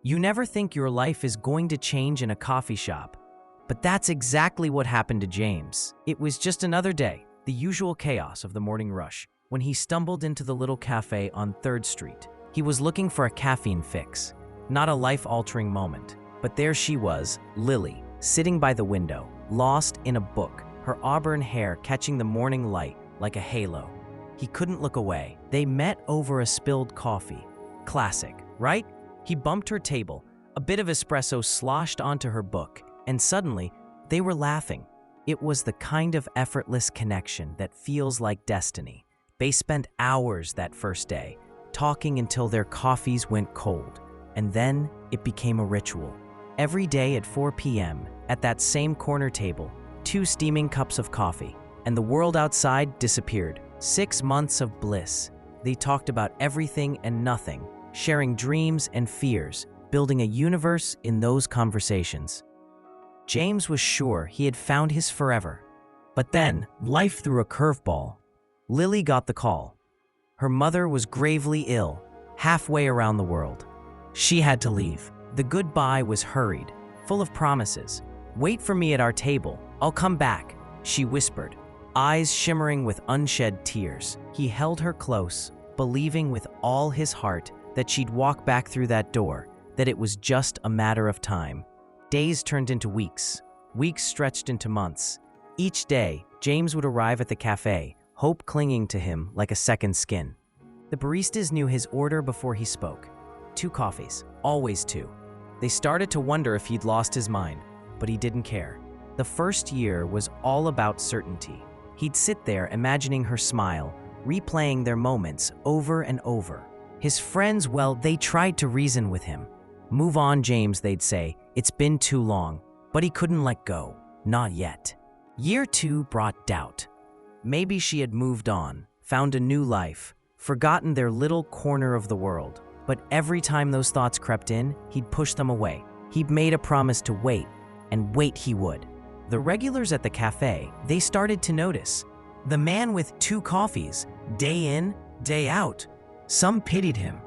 You never think your life is going to change in a coffee shop. But that's exactly what happened to James. It was just another day, the usual chaos of the morning rush, when he stumbled into the little cafe on 3rd Street. He was looking for a caffeine fix, not a life-altering moment. But there she was, Lily, sitting by the window, lost in a book, her auburn hair catching the morning light like a halo. He couldn't look away. They met over a spilled coffee. Classic, right? He bumped her table, a bit of espresso sloshed onto her book, and suddenly, they were laughing. It was the kind of effortless connection that feels like destiny. They spent hours that first day, talking until their coffees went cold, and then it became a ritual. Every day at 4 p.m., at that same corner table, 2 steaming cups of coffee, and the world outside disappeared. 6 months of bliss. They talked about everything and nothing, sharing dreams and fears, building a universe in those conversations. James was sure he had found his forever. But then, life threw a curveball. Lily got the call. Her mother was gravely ill, halfway around the world. She had to leave. The goodbye was hurried, full of promises. "Wait for me at our table. I'll come back," she whispered, eyes shimmering with unshed tears. He held her close, believing with all his heart that she'd walk back through that door, that it was just a matter of time. Days turned into weeks. Weeks stretched into months. Each day, James would arrive at the cafe, hope clinging to him like a second skin. The baristas knew his order before he spoke. 2 coffees, always 2. They started to wonder if he'd lost his mind, but he didn't care. The first year was all about certainty. He'd sit there imagining her smile, replaying their moments over and over. His friends, well, they tried to reason with him. "Move on, James," they'd say. "It's been too long." But he couldn't let go. Not yet. Year 2 brought doubt. Maybe she had moved on, found a new life, forgotten their little corner of the world. But every time those thoughts crept in, he'd push them away. He'd made a promise to wait, and wait he would. The regulars at the cafe, they started to notice. The man with 2 coffees, day in, day out. Some pitied him.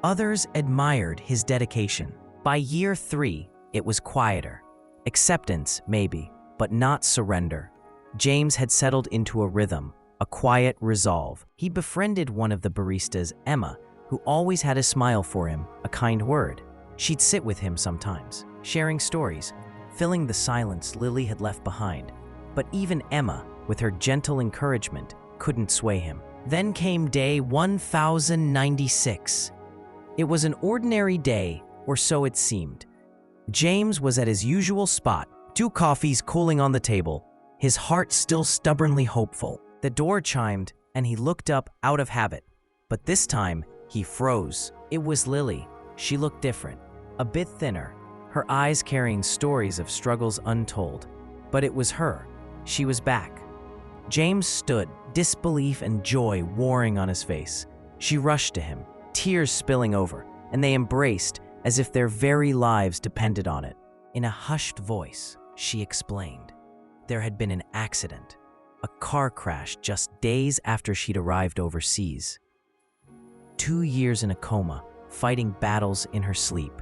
Others admired his dedication. By year 3, it was quieter. Acceptance, maybe, but not surrender. James had settled into a rhythm, a quiet resolve. He befriended one of the baristas, Emma, who always had a smile for him, a kind word. She'd sit with him sometimes, sharing stories, filling the silence Lily had left behind. But even Emma, with her gentle encouragement, couldn't sway him. Then came day 1096. It was an ordinary day, or so it seemed. James was at his usual spot, 2 coffees cooling on the table, his heart still stubbornly hopeful. The door chimed, and he looked up out of habit. But this time, he froze. It was Lily. She looked different, a bit thinner, her eyes carrying stories of struggles untold. But it was her. She was back. James stood, disbelief and joy warring on his face. She rushed to him, tears spilling over, and they embraced as if their very lives depended on it. In a hushed voice, she explained. There had been an accident, a car crash just days after she'd arrived overseas. 2 years in a coma, fighting battles in her sleep.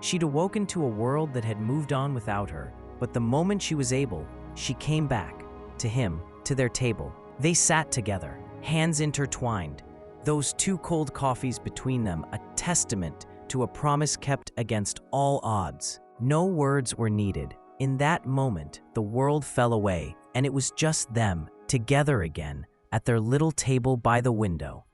She'd awoken to a world that had moved on without her, but the moment she was able, she came back, to him, to their table. They sat together, hands intertwined, those 2 cold coffees between them, a testament to a promise kept against all odds. No words were needed. In that moment, the world fell away, and it was just them, together again, at their little table by the window.